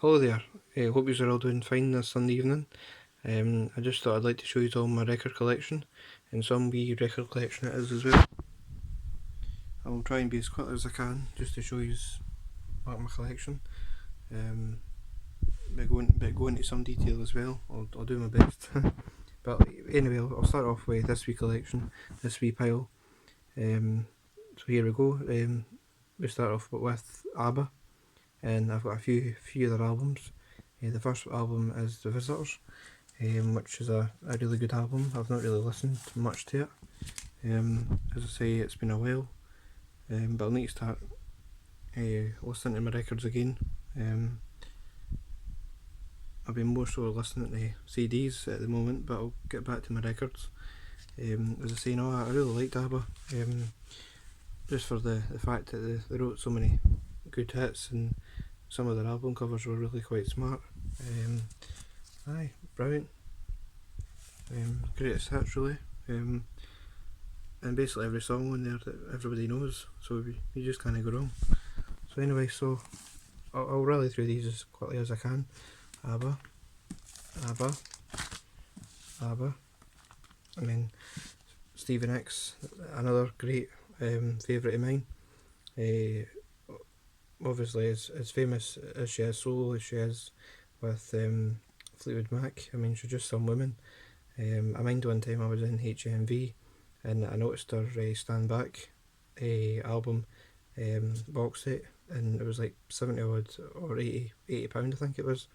Hello there, hope you're all doing fine this Sunday evening. I just thought I'd like to show you all my record collection, and some wee record collection it is as well. I will try and be as quick as I can just to show you my collection. But go into some detail as well, I'll do my best. But anyway, I'll start off with this wee collection, this wee pile. So here we go. We start off with ABBA, and I've got a few of their albums. The first album is The Visitors, which is a really good album. I've not really listened much to it. As I say, it's been a while, but I'll need to start listening to my records again. I've been more so listening to CDs at the moment, but I'll get back to my records. As I say, I really liked ABBA, just for the fact that they wrote so many good hits, and some of their album covers were really quite smart. Brilliant. Greatest hits really. And basically every song on there that everybody knows, so you just can't go wrong. So anyway, I'll rally through these as quickly as I can. ABBA, ABBA, ABBA, and then Stevie Nicks, another great favourite of mine. Obviously as famous as she is solo as she is with Fleetwood Mac, I mean, she's just some woman. I mind one time I was in HMV and I noticed her Stand Back album box set, and it was like 70 odd or 80 pound I think it was.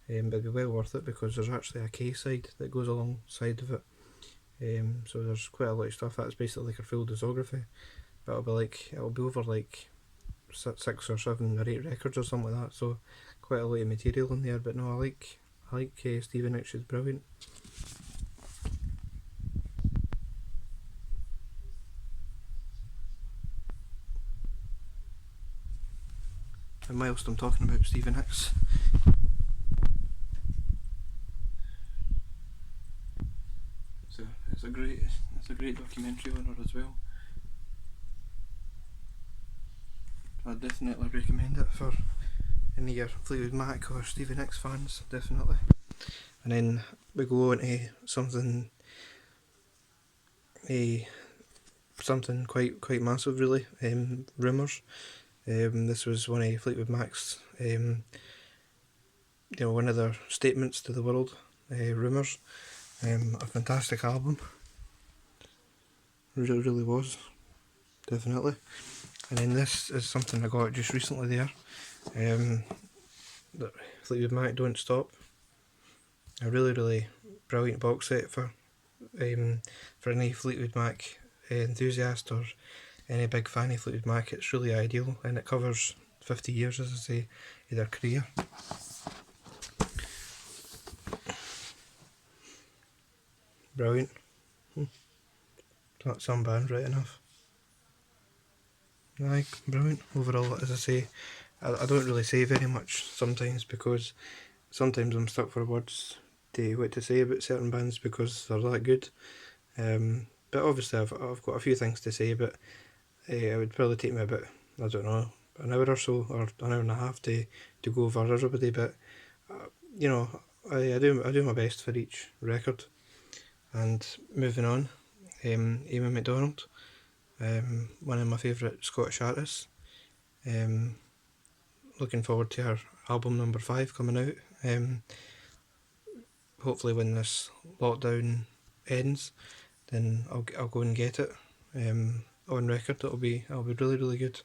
But it'd be well worth it because there's actually a K-side that goes alongside of it. So there's quite a lot of stuff. That's basically like a full discography, but it'll be over like 6 or 7 or 8 records or something like that. So quite a lot of material in there. But no, I like Stevie Nicks. She's brilliant. And whilst I'm talking about Stevie Nicks, it's a great documentary on her as well. I definitely recommend it for any of your Fleetwood Mac or Stevie Nicks fans, definitely. And then we go on to something quite massive really. Rumours. This was one of Fleetwood Mac's one of their statements to the world. Rumours. A fantastic album. Really was. Definitely. And then this is something I got just recently there. The Fleetwood Mac Don't Stop. A really brilliant box set for any Fleetwood Mac enthusiast or any big fan of Fleetwood Mac. It's really ideal, and it covers 50 years, as I say, of their career. Brilliant. That's some band, right enough. Aye, brilliant. Overall, as I say, I don't really say very much sometimes because sometimes I'm stuck for words to what to say about certain bands because they're that good. But obviously I've got a few things to say, but it would probably take me about, I don't know, an hour or so, or an hour and a half to go over everybody. But I do my best for each record. And moving on, Amy MacDonald, one of my favourite Scottish artists. Looking forward to her album number 5 coming out. Hopefully when this lockdown ends, then I'll go and get it on record. It'll be really good.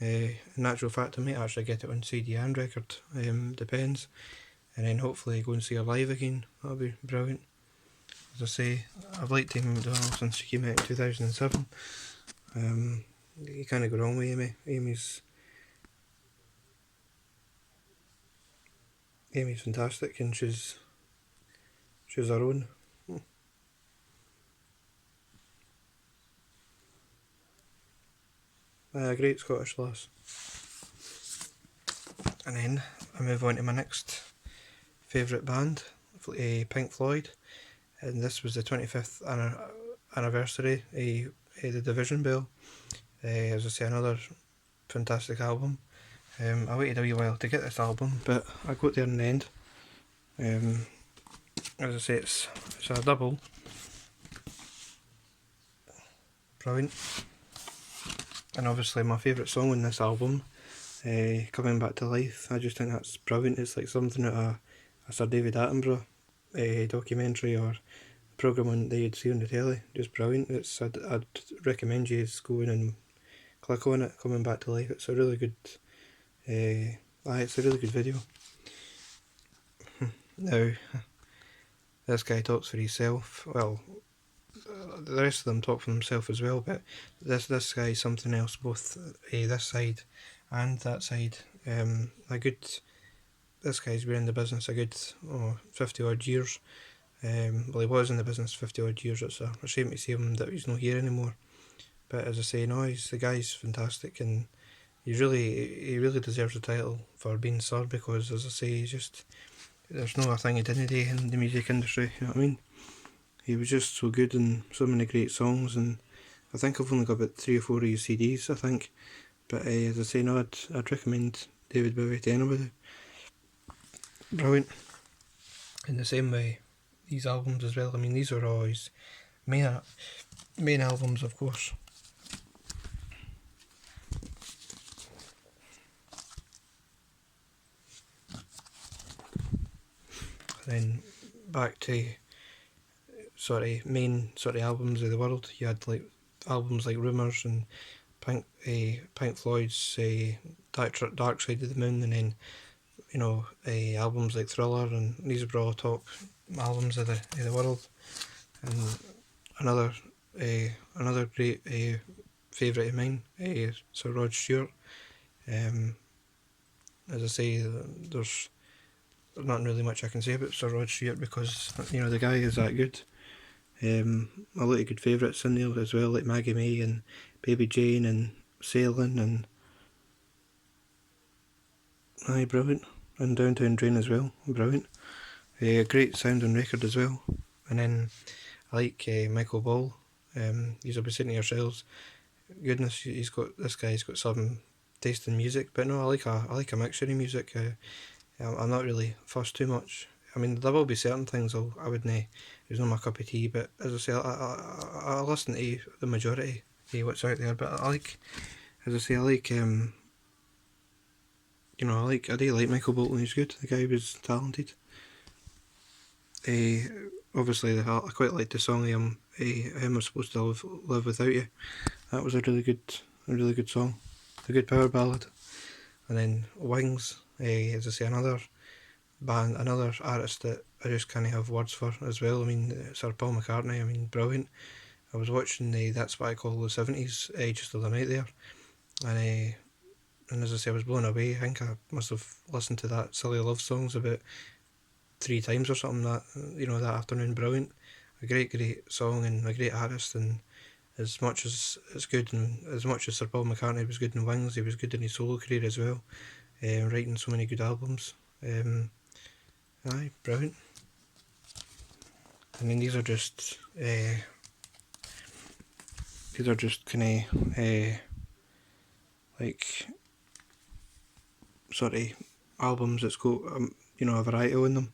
In actual fact, I might actually get it on CD and record, depends. And then hopefully go and see her live again. That'll be brilliant. As I say, I've liked Amy MacDonald since she came out in 2007. You can't go wrong with Amy. Amy's fantastic, and she's her own. A great Scottish lass. And then I move on to my next favourite band, Pink Floyd, and this was the 25th anniversary of the Division Bell. As I say, another fantastic album. I waited a wee while to get this album, but I got there in the end. As I say, it's a double. Brilliant. And obviously my favourite song on this album, Coming Back to Life, I just think that's brilliant. It's like something out a Sir David Attenborough documentary or programme that you'd see on the telly. Just brilliant. I'd recommend you go in and click on it, Coming Back to Life. It's a really good it's a really good video. Now, this guy talks for himself. Well, the rest of them talk for themselves as well, but this guy's something else, both this side and that side. This guy's been in the business a good 50 odd years. Well, he was in the business 50 odd years. It's a shame to see him that he's not here anymore. But as I say, no, the guy's fantastic, and he really deserves the title for being Sir, because as I say, there's no thing he didn't do in the music industry, you know what I mean? He was just so good and so many great songs, and I think I've only got about 3 or 4 of his CDs, I think. But as I say, no, I'd recommend David Bowie to anybody. Brilliant. In the same way, these albums as well, I mean, these are all his main albums, of course. Then back to main albums of the world. You had like albums like Rumours and Pink Floyd's Dark Side of the Moon, and then albums like Thriller, and these were all top albums of the world. And another great favourite of mine, Sir Rod Stewart. As I say, there's not really much I can say about Sir Rod Stewart, because the guy is that good. A lot of good favourites in there as well, like Maggie May and Baby Jane and Sailing, and brilliant. And Downtown Drain as well, brilliant. Great sounding record as well. And then I like Michael Ball. You'll be saying to yourselves, goodness, this guy's got some taste in music. But no, I like a mixture of music. I'm not really fussed too much. I mean, there will be certain things I wouldn't. It's not my cup of tea. But as I say, I listen to the majority of what's out there. But I like I do like Michael Bolton. He's good. The guy was talented. Obviously, I quite liked the song "Him Was Supposed to Live Without You." That was a really good song, a good power ballad. And then Wings, as I say, another artist that I just can't have words for as well. I mean, Sir Paul McCartney. I mean, brilliant. I was watching That's What I Call the 70s just the other night there, and as I say, I was blown away. I think I must have listened to that Silly Love Songs about 3 times or something that afternoon. Brilliant. A great song and a great artist, and as much as it's good, and as much as Sir Paul McCartney was good in Wings, he was good in his solo career as well, writing so many good albums. Brilliant. I mean, these are just kind of like sort of albums that's got a variety on them.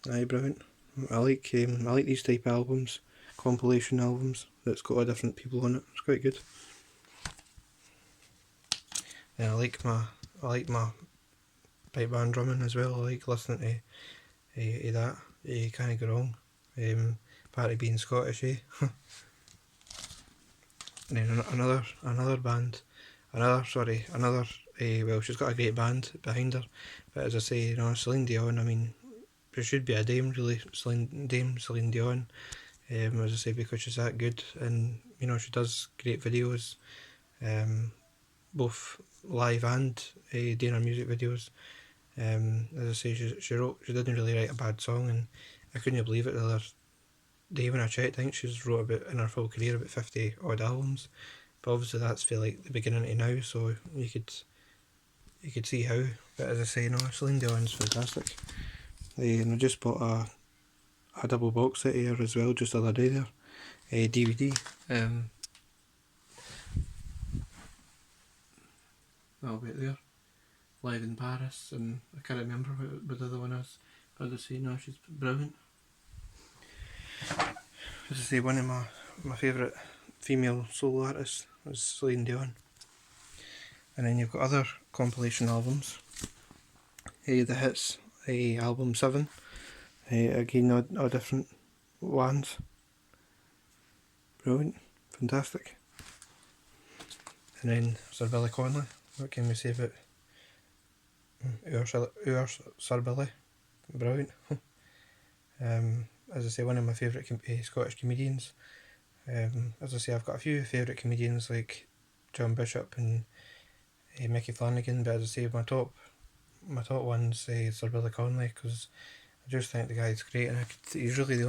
Brilliant. I like these type of albums, compilation albums that's got all different people on it. It's quite good. And I like my pipe band drumming as well. I like listening to that. You can't go wrong. Part of being Scottish, eh? And then another band, well, she's got a great band behind her, but as I say, Celine Dion, I mean, she should be a dame, really, Celine Dion, as I say, because she's that good, and she does great videos, both live and doing her music videos. As I say, she didn't really write a bad song, and I couldn't believe it the other day when I checked. I think she's wrote about, in her full career, about 50 odd albums, but obviously that's for like the beginning to now, so you could see how. But as I say, Celine Dion's fantastic. And I just bought a double box set here as well just the other day there, DVD. that'll be it there. Live in Paris, and I can't remember what the other one is. But as I say, no, she's brilliant. As I say, one of my favourite female solo artists is Celine Dion. And then you've got other compilation albums. The Hits, album 7. Again, all different ones. Brilliant, fantastic. And then Sir Billy Connolly. What can we say about our Sir Billy? Brilliant. As I say, one of my favourite Scottish comedians. As I say, I've got a few favourite comedians like John Bishop and Mickey Flanagan, but as I say, my top one's Sir Billy Connolly, because I just think the guy's great, and he's really the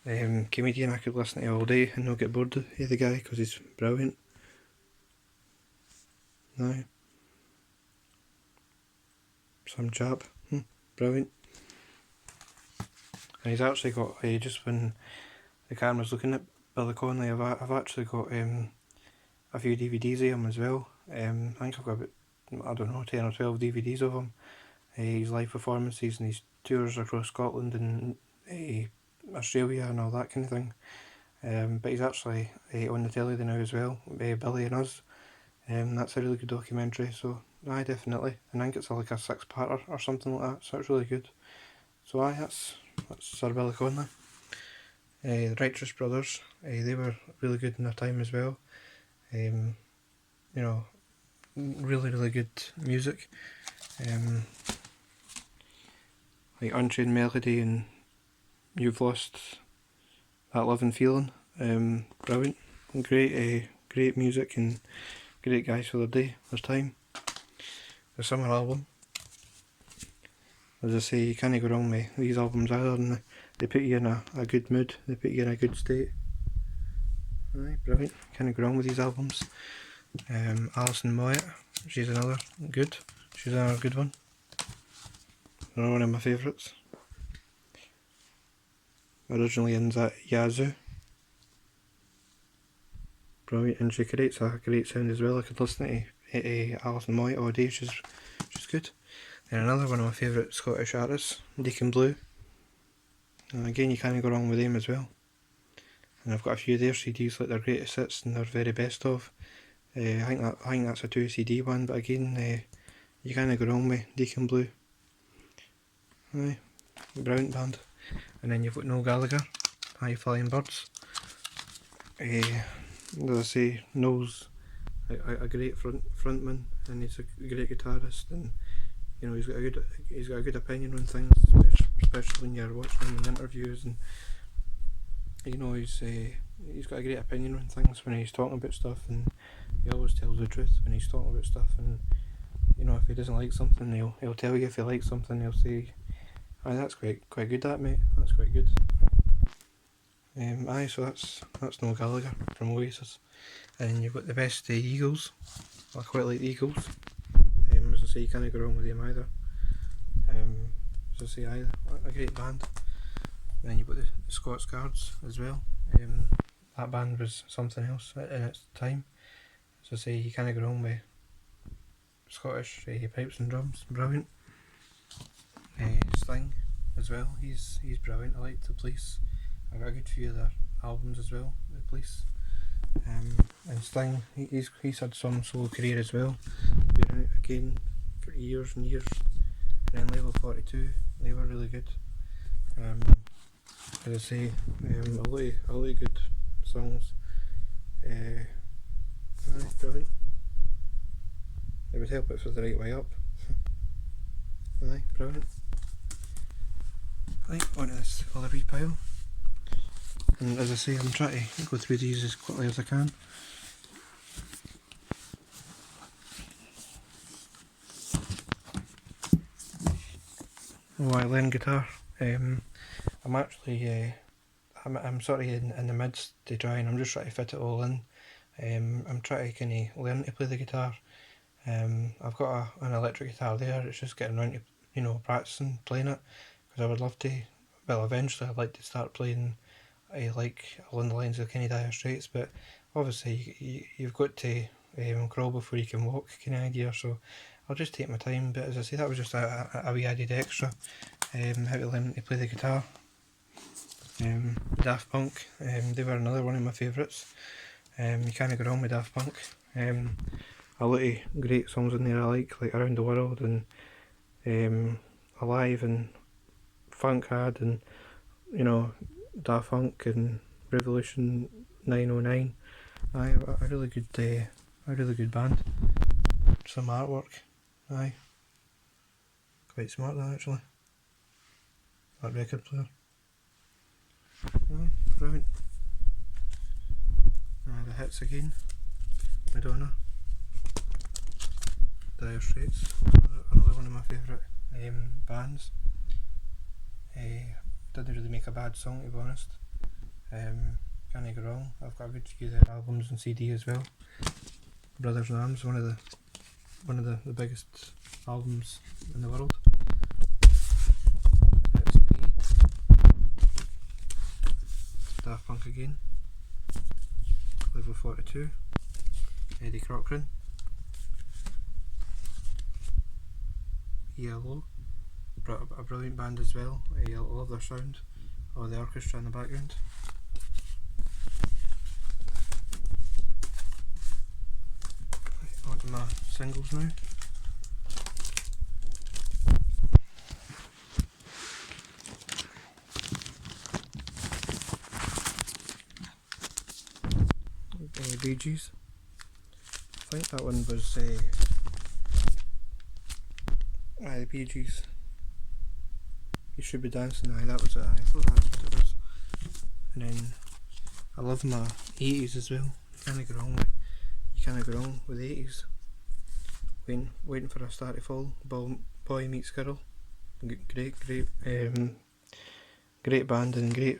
only comedian I could listen to all day and not get bored of the guy, because he's brilliant. Aye. Some chap. Brilliant. And he's actually got, just when the camera's looking at Billy Connolly, I've actually got a few DVDs of him as well. I think I've got about, I don't know, 10 or 12 DVDs of him. His live performances and his tours across Scotland and Australia and all that kind of thing. But he's actually on the telly now as well, Billy and Us. That's a really good documentary, so aye, definitely. And I think it's like a 6-parter or something like that, so it's really good. So aye, that's Sir Billy Connolly. The Righteous Brothers, they were really good in their time as well. You know, really good music. Like Unchained Melody and You've Lost That Loving Feeling. Brilliant. Great music and great guys for their day, their time. The Summer album. As I say, you can't go wrong with these albums either, and they put you in a good mood, they put you in a good state. Aye, brilliant. Can't go wrong with these albums. Alison Moyet, she's another good one. Another one of my favourites. Originally in Yazoo. Brilliant, and she creates a great sound as well. I could listen to Alison Moyet all day, she's good. And another one of my favourite Scottish artists, Deacon Blue. And again, you can't go wrong with them as well. And I've got a few of their CDs, like their greatest hits and their very best of. I think that's a 2 CD one, but again, you can't go wrong with Deacon Blue. Aye, brilliant band. And then you've got Noel Gallagher, High Flying Birds. As I say, Noel's a great frontman, and he's a great guitarist, and you know, he's got a good opinion on things, especially when you're watching him in interviews, and you know, he's got a great opinion on things when he's talking about stuff, and he always tells the truth when he's talking about stuff. And you know, if he doesn't like something, he'll tell you. If he likes something, he'll say, "Aye, that's quite good, that mate. That's quite good." Aye, so that's Noel Gallagher from Oasis. And you've got the best Eagles. I quite like the Eagles. As I say, you can't go wrong with them either. As I say, either a great band. Then you've got the Scots Guards as well. That band was something else in its time. As I say, you can't go wrong with Scottish pipes and drums. Brilliant. Sting as well. He's brilliant. I like The Police. I've got a good few of their albums as well. The Police. And Sting, he's had some solo career as well. Been out again for years and years. And then Level 42, they were really good. As I say, a lot of good songs. Aye, brilliant. It would help it for The Right Way Up. Aye, brilliant. Right, on to this other wee pile. And as I say, I'm trying to go through these as quickly as I can. Oh, I learn guitar. I'm actually, I'm sort of in the midst to try, and I'm just trying to fit it all in. I'm trying to kind of learn to play the guitar. I've got an electric guitar there. It's just getting around to practicing playing it, because I would love to. Well, eventually I'd like to start playing like along the lines of Kenny Dire Straits, but obviously you've got to crawl before you can walk kind of idea, so I'll just take my time, but as I say, that was just a wee added extra, how to learn to play the guitar. Daft Punk, they were another one of my favourites. You can't go wrong with Daft Punk. A lot of great songs in there I like Around the World and Alive and Funkad and, you know, Daft Punk and Revolution 909. Aye, a really good band. Some artwork. Aye, quite smart that actually. That record player. Aye, brilliant. The hits again. Madonna. Dire Straits. Another one of my favourite bands. Didn't really make a bad song, to be honest. Can't go wrong. I've got a good few of their albums and CD as well. Brothers in Arms, one of the biggest albums in the world. That's 3. Daft Punk again. Level 42. Eddie Cochran. ELO. A brilliant band as well. I love their sound. Or the orchestra in the background. On to my singles now. Bee Gees. I think that one was the Bee Gees. You Should Be Dancing. That was it. I thought that's what it was. And then I love my 80s as well. You can't go wrong with the 80s. Waiting for a Star to Fall. Boy Meets Girl. Great band and great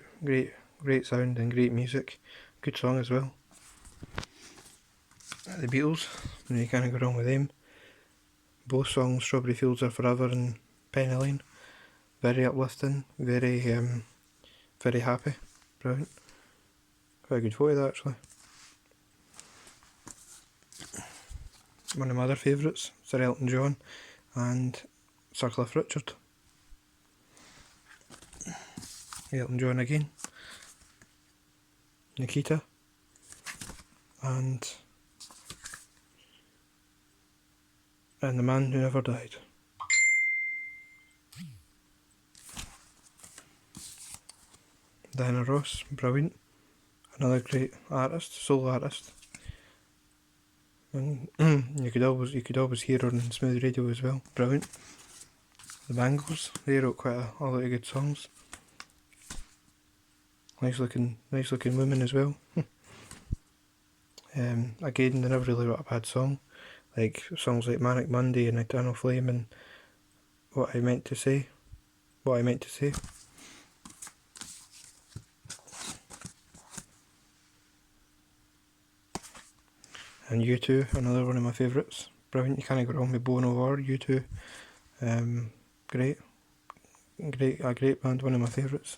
sound and great music. Good song as well. The Beatles, you can't go wrong with them. Both songs, Strawberry Fields Are Forever and Penny Lane, very uplifting, very happy, brilliant. Quite a good photo that actually. One of my other favourites, Sir Elton John and Sir Cliff Richard. Elton John again, Nikita, and The Man Who Never Died. Diana Ross, brilliant. Another great artist, soul artist. And you could always hear her on Smooth Radio as well. Brilliant. The Bangles, they wrote quite a lot of good songs. Nice looking women as well. Again, they never really wrote a bad song. Like songs like Manic Monday and Eternal Flame and What I Meant to Say. And U2, another one of my favourites. Brilliant, you can't go wrong with Bono or U2. A great band, one of my favourites.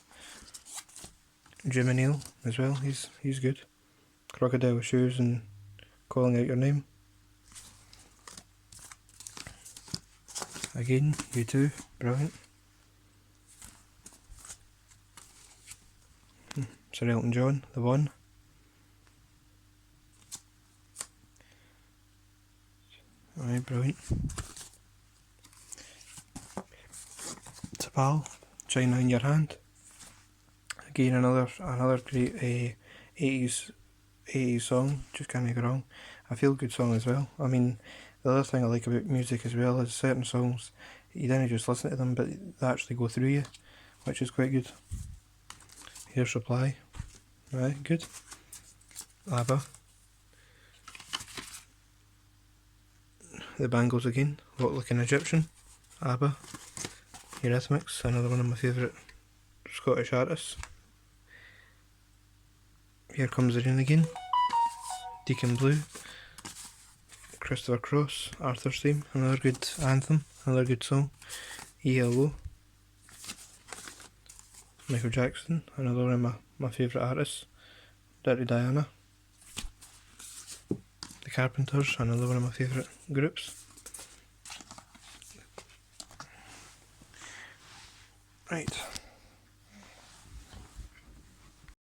Jim O'Neill as well, he's good. Crocodile Shoes and Calling Out Your Name. Again, U2, brilliant. Sir Elton John, The One. Alright, brilliant. T'Pal, China in Your Hand. Again, another great 80s song, just can't go wrong. A feel good song as well. I mean, the other thing I like about music as well is certain songs, you don't just listen to them, but they actually go through you, which is quite good. Here's Reply. Right, good. ABBA. The Bangles again, Walk Like an Egyptian. ABBA. Eurythmics, another one of my favourite Scottish artists. Here Comes the Rain Again. Deacon Blue. Christopher Cross, Arthur's Theme, another good anthem, another good song. ELO. Michael Jackson, another one of my favourite artists. Dirty Diana. The Carpenters, another one of my favourite groups. Right.